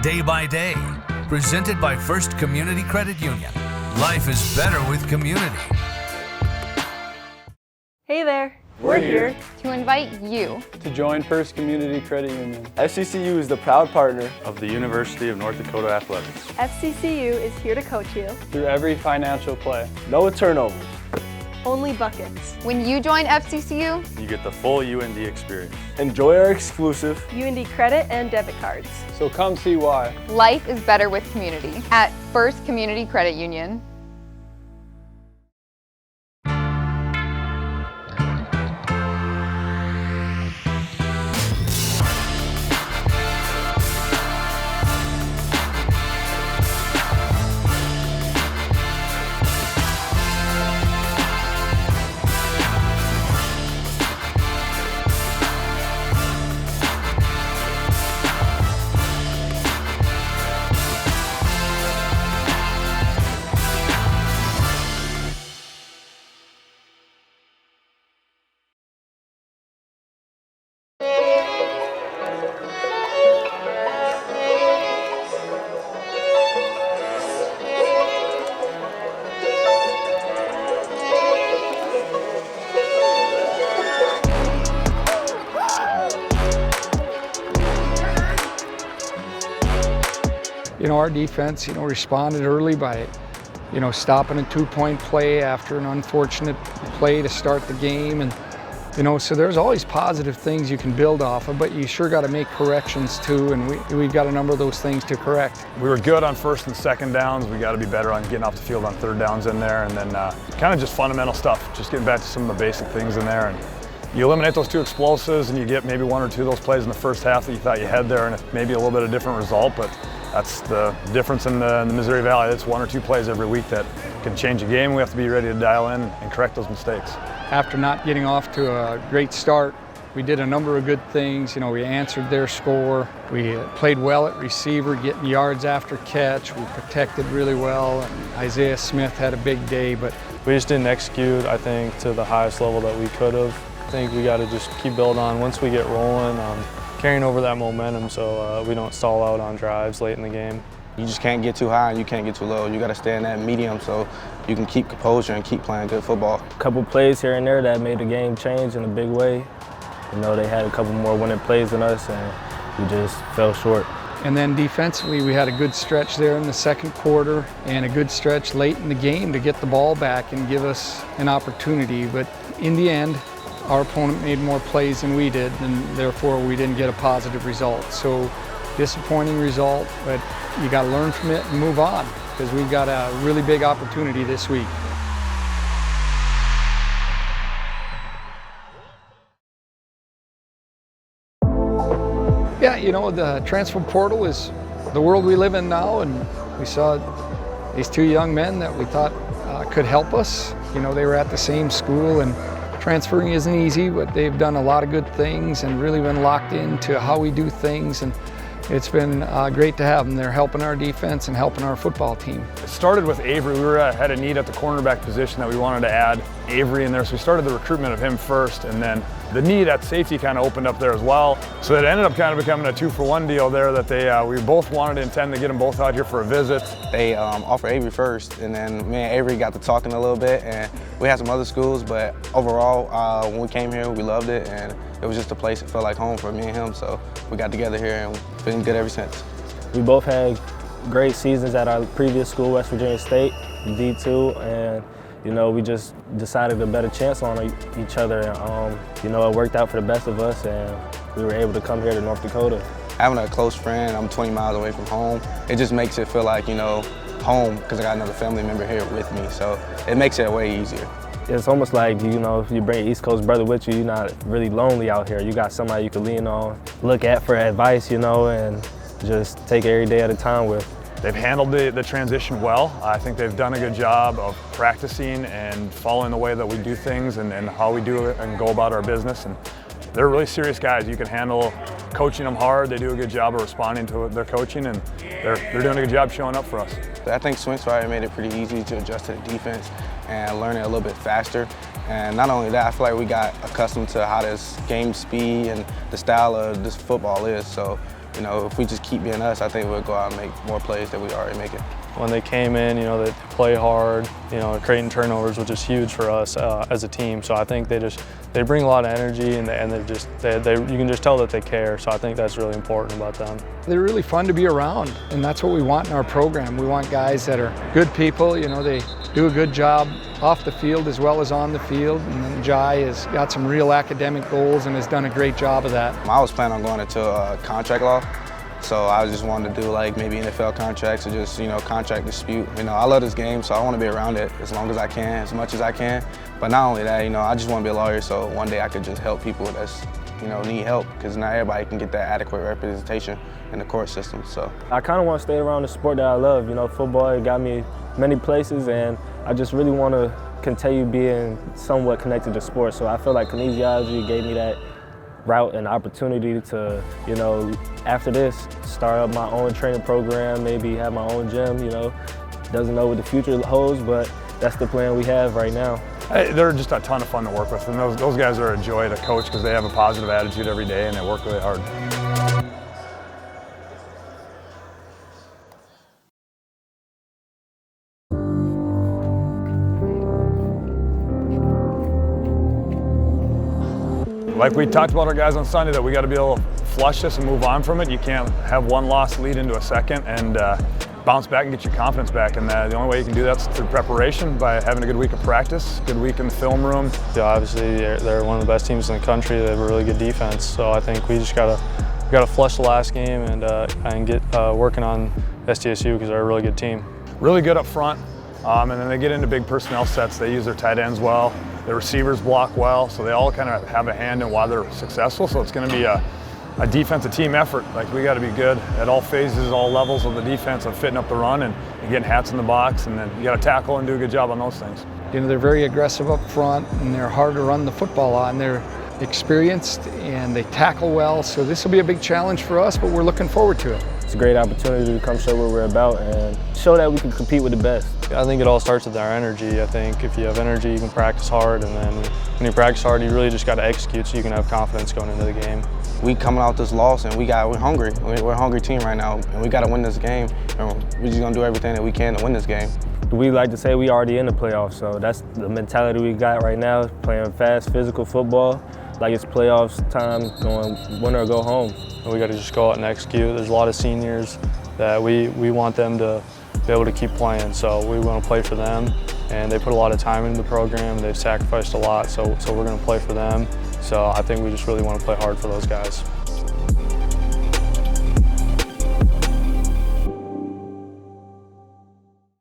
day by day. Presented by First Community Credit Union. Life is better with community. Hey there, we're here to invite you to join First Community Credit Union. FCCU is the proud partner of the University of North Dakota Athletics. FCCU is here to coach you through every financial play. No turnovers. Only buckets. When you join FCCU, you get the full UND experience. Enjoy our exclusive UND credit and debit cards. So come see why. Life is better with community at First Community Credit Union. Our defense, responded early by, stopping a two-point play after an unfortunate play to start the game. And, so there's always positive things you can build off of, but you sure got to make corrections too, and we've got a number of those things to correct. We were good on first and second downs. We got to be better on getting off the field on third downs in there, and then kind of just fundamental stuff, just getting back to some of the basic things in there. And you eliminate those two explosives and you get maybe one or two of those plays in the first half that you thought you had there, and maybe a little bit of different result, but that's the difference in the Missouri Valley. It's one or two plays every week that can change a game. We have to be ready to dial in and correct those mistakes. After not getting off to a great start, we did a number of good things. We answered their score. We played well at receiver, getting yards after catch. We protected really well. And Isaiah Smith had a big day, but we just didn't execute, I think, to the highest level that we could have. I think we got to just keep building on once we get rolling. Carrying over that momentum so we don't stall out on drives late in the game. You just can't get too high and you can't get too low. You got to stay in that medium so you can keep composure and keep playing good football. A couple plays here and there that made the game change in a big way. They had a couple more winning plays than us and we just fell short. And then defensively, we had a good stretch there in the second quarter and a good stretch late in the game to get the ball back and give us an opportunity. But in the end, our opponent made more plays than we did, and therefore we didn't get a positive result. So disappointing result, but you got to learn from it and move on because we've got a really big opportunity this week. Yeah, the transfer portal is the world we live in now, and we saw these two young men that we thought could help us. They were at the same school, and transferring isn't easy, but they've done a lot of good things and really been locked into how we do things, and it's been great to have them. They're helping our defense and helping our football team. It started with Avery. We had a need at the cornerback position that we wanted to add Avery in there, so we started the recruitment of him first, and then the need at safety kind of opened up there as well. So it ended up kind of becoming a 2-for-1 deal there that we both wanted to intend to get them both out here for a visit. They offered Avery first, and then me and Avery got to talking a little bit, and we had some other schools, but overall, when we came here, we loved it, and it was just a place that felt like home for me and him, so we got together here, and we've been good ever since. We both had great seasons at our previous school, West Virginia State, D2, and we just decided a better chance on each other. It worked out for the best of us, and we were able to come here to North Dakota. Having a close friend, I'm 20 miles away from home, it just makes it feel like, home, because I got another family member here with me, so it makes it way easier. It's almost like, if you bring an East Coast brother with you, you're not really lonely out here. You got somebody you can lean on, look at for advice, and just take it every day at a time with. They've handled the transition well. I think they've done a good job of practicing and following the way that we do things and how we do it and go about our business. And they're really serious guys. You can handle coaching them hard. They do a good job of responding to their coaching, and they're doing a good job showing up for us. I think Swinksfire made it pretty easy to adjust to the defense and learn it a little bit faster. And not only that, I feel like we got accustomed to how this game speed and the style of this football is. So you know, if we just keep being us, I think we'll go out and make more plays than we already making. When they came in, you know, they play hard, you know, creating turnovers, which is huge for us as a team. So I think they bring a lot of energy, and you can just tell that they care. So I think that's really important about them. They're really fun to be around, and that's what we want in our program. We want guys that are good people. You know, they do a good job off the field as well as on the field. And then Jai has got some real academic goals and has done a great job of that. I was planning on going into contract law. So I just wanted to do like maybe NFL contracts or just, you know, contract dispute. You know, I love this game, so I want to be around it as long as I can, as much as I can. But not only that, you know, I just want to be a lawyer so one day I could just help people that's, you know, need help, because not everybody can get that adequate representation in the court system. So I kind of want to stay around the sport that I love. You know, football, it got me many places, and I just really want to continue being somewhat connected to sports. So I feel like kinesiology gave me that route and opportunity to, you know, after this, start up my own training program, maybe have my own gym, you know. Doesn't know what the future holds, but that's the plan we have right now. Hey, they're just a ton of fun to work with, and those guys are a joy to coach because they have a positive attitude every day and they work really hard. Like we talked about our guys on Sunday, that we got to be able to flush this and move on from it. You can't have one loss lead into a second and bounce back and get your confidence back. And the only way you can do that is through preparation, by having a good week of practice, good week in the film room. Yeah, obviously they're one of the best teams in the country. They have a really good defense. So I think we just gotta flush the last game and get working on SDSU because they're a really good team. Really good up front, and then they get into big personnel sets. They use their tight ends well. The receivers block well, so they all kind of have a hand in why they're successful. So it's going to be a defensive team effort. Like, we got to be good at all phases, all levels of the defense of fitting up the run and getting hats in the box, and then you got to tackle and do a good job on those things. You know, they're very aggressive up front, and they're hard to run the football on. They're experienced and they tackle well, so this will be a big challenge for us, but we're looking forward to it. It's a great opportunity to come show what we're about and show that we can compete with the best. I think it all starts with our energy. I think if you have energy, you can practice hard, and then when you practice hard, you really just got to execute so you can have confidence going into the game. We coming out this loss, and we're hungry. We're a hungry team right now, and we got to win this game. And we're just going to do everything that we can to win this game. We like to say we already in the playoffs, so that's the mentality we got right now, playing fast, physical football, like it's playoffs time, going win or go home. We got to just go out and execute. There's a lot of seniors that we want them to be able to keep playing, so we want to play for them, and they put a lot of time into the program. They've sacrificed a lot, so we're going to play for them. So I think we just really want to play hard for those guys.